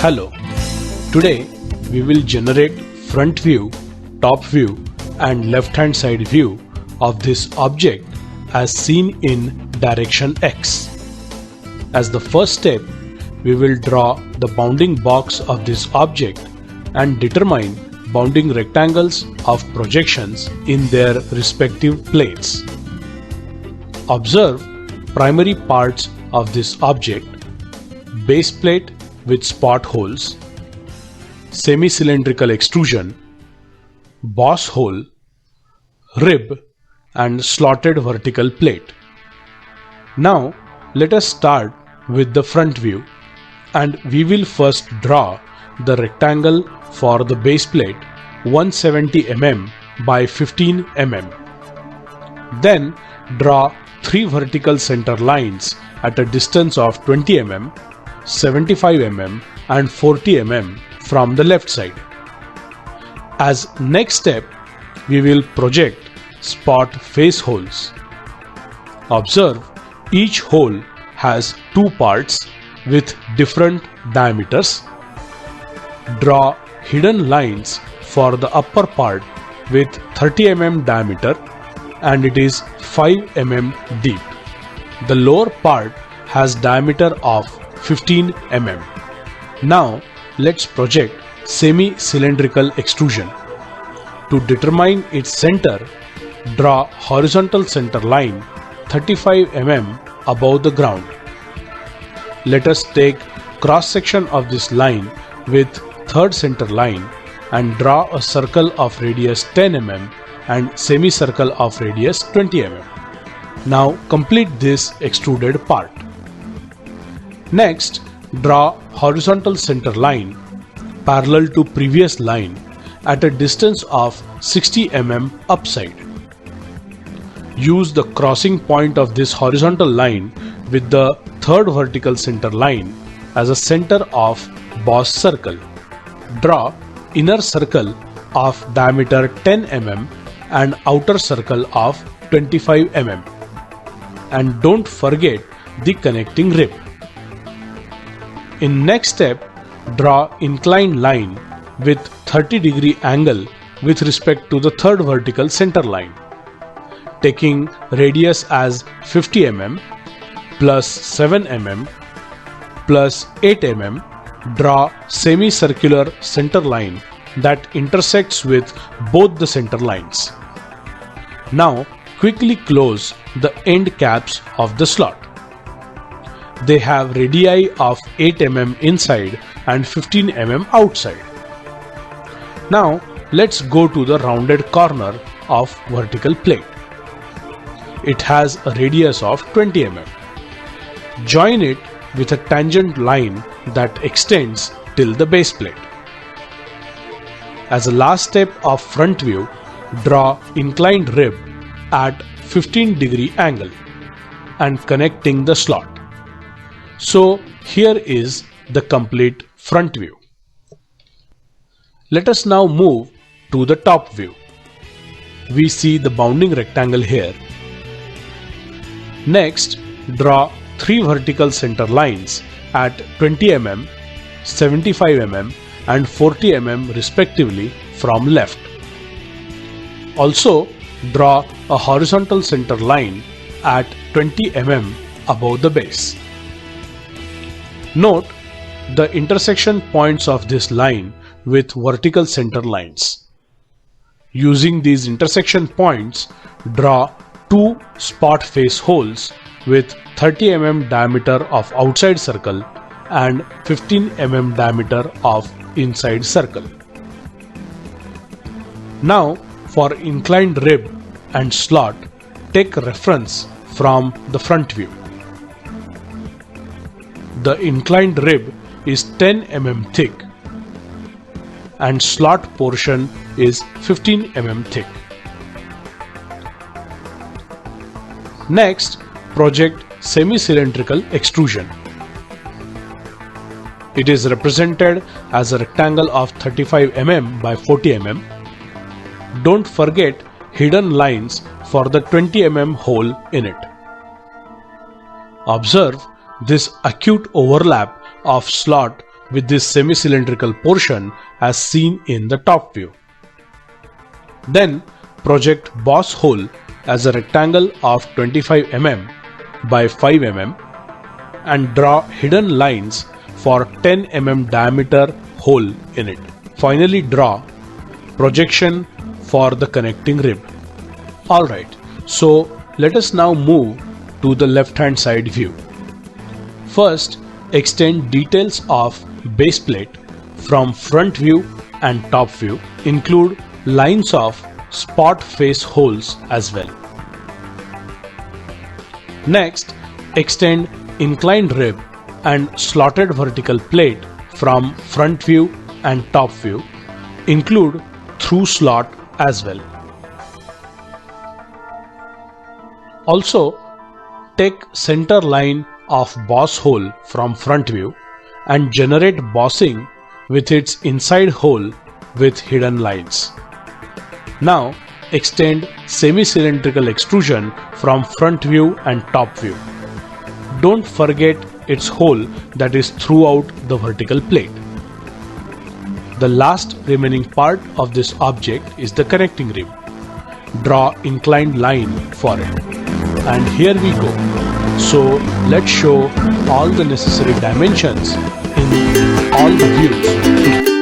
Hello, today we will generate front view, top view and left hand side view of this object as seen in direction X. As the first step, we will draw the bounding box of this object and determine bounding rectangles of projections in their respective planes. Observe primary parts of this object: base plate with spot holes, semi-cylindrical extrusion, boss hole, rib and slotted vertical plate. Now let us start with the front view, and we will first draw the rectangle for the base plate 170 mm by 15 mm. Then draw 3 vertical center lines at a distance of 20 mm, 75 mm and 40 mm from the left side. As next step, we will project spot face holes. Observe each hole has 2 parts with different diameters. Draw hidden lines for the upper part with 30 mm diameter and it is 5 mm deep. The lower part has diameter of 15 mm. Now let's project semi-cylindrical extrusion. To determine its center, draw horizontal center line 35 mm above the ground. Let us take cross section of this line with third center line and draw a circle of radius 10 mm and semicircle of radius 20 mm. Now complete this extruded part. Next, draw horizontal center line parallel to previous line at a distance of 60 mm upside. Use the crossing point of this horizontal line with the third vertical center line as a center of boss circle. Draw inner circle of diameter 10 mm and outer circle of 25 mm. And don't forget the connecting rib. In next step, draw inclined line with 30-degree angle with respect to the third vertical center line. Taking radius as 50 mm plus 7 mm plus 8 mm, draw semicircular center line that intersects with both the center lines. Now quickly close the end caps of the slot. They have radii of 8 mm inside and 15 mm outside. Now let's go to the rounded corner of vertical plate. It has a radius of 20 mm. Join it with a tangent line that extends till the base plate. As a last step of front view, draw inclined rib at 15-degree angle and connecting the slot. So here is the complete front view. Let us now move to the top view. We see the bounding rectangle here. Next, draw 3 vertical center lines at 20 mm, 75 mm and 40 mm respectively from left. Also, draw a horizontal center line at 20 mm above the base. Note the intersection points of this line with vertical center lines. Using these intersection points, draw 2 spot face holes with 30 mm diameter of outside circle and 15 mm diameter of inside circle. Now for inclined rib and slot, take reference from the front view. The inclined rib is 10 mm thick and slot portion is 15 mm thick. Next, project semi-cylindrical extrusion. It is represented as a rectangle of 35 mm by 40 mm. Don't forget hidden lines for the 20 mm hole in it. Observe this acute overlap of slot with this semi-cylindrical portion as seen in the top view. Then project boss hole as a rectangle of 25 mm by 5 mm and draw hidden lines for 10 mm diameter hole in it. Finally draw projection for the connecting rib. Alright, so let us now move to the left hand side view. First, extend details of base plate from front view and top view. Include lines of spot face holes as well. Next, extend inclined rib and slotted vertical plate from front view and top view. Include through slot as well. Also, take center line of boss hole from front view and generate bossing with its inside hole with hidden lines. Now extend semi-cylindrical extrusion from front view and top view. Don't forget its hole that is throughout the vertical plate. The last remaining part of this object is the connecting rib. Draw inclined line for it. And here we go. So let's show all the necessary dimensions in all the views.